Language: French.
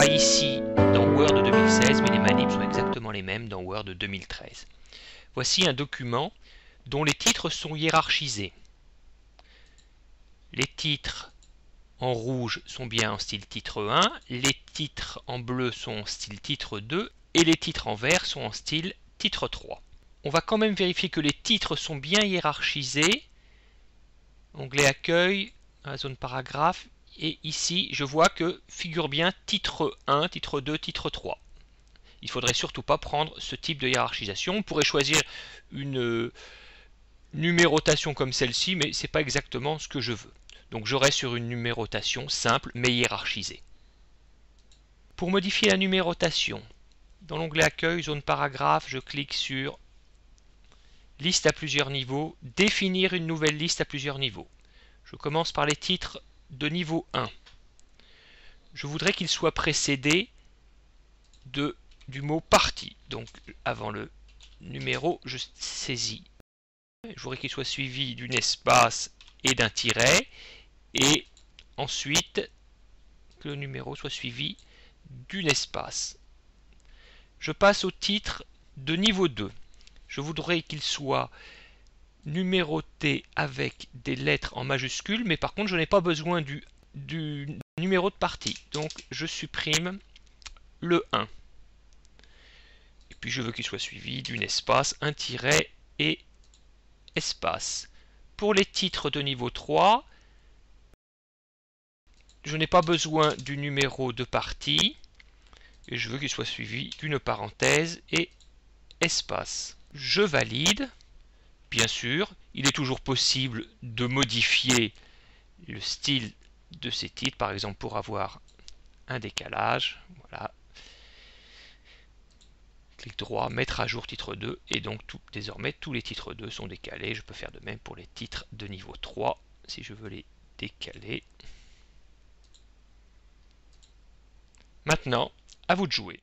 travaille ici dans Word 2016, mais les manips sont exactement les mêmes dans Word 2013. Voici un document dont les titres sont hiérarchisés. Les titres en rouge sont bien en style titre 1, les titres en bleu sont en style titre 2 et les titres en vert sont en style titre 3. On va quand même vérifier que les titres sont bien hiérarchisés. Onglet accueil, la zone paragraphe, et ici je vois que figure bien titre 1, titre 2, titre 3. Il ne faudrait surtout pas prendre ce type de hiérarchisation. On pourrait choisir une numérotation comme celle-ci, mais ce n'est pas exactement ce que je veux. Donc je reste sur une numérotation simple mais hiérarchisée. Pour modifier la numérotation, dans l'onglet accueil, zone paragraphe, je clique sur liste à plusieurs niveaux, définir une nouvelle liste à plusieurs niveaux. Je commence par les titres de niveau 1. Je voudrais qu'ils soient précédés du mot partie. Donc avant le numéro, je saisis. Je voudrais qu'il soit suivi d'un espace et d'un tiret. Et ensuite, que le numéro soit suivi d'un espace. Je passe au titre de niveau 2. Je voudrais qu'il soit numéroté avec des lettres en majuscules, mais par contre, je n'ai pas besoin du numéro de partie. Donc, je supprime le 1. Et puis, je veux qu'il soit suivi d'un espace, un tiret et espace. Pour les titres de niveau 3, je n'ai pas besoin du numéro de partie. Et je veux qu'il soit suivi d'une parenthèse et espace. Je valide. Bien sûr, il est toujours possible de modifier le style de ces titres, par exemple pour avoir un décalage. Voilà. Clic droit, mettre à jour titre 2, et donc désormais tous les titres 2 sont décalés. Je peux faire de même pour les titres de niveau 3, si je veux les décaler. Maintenant, à vous de jouer.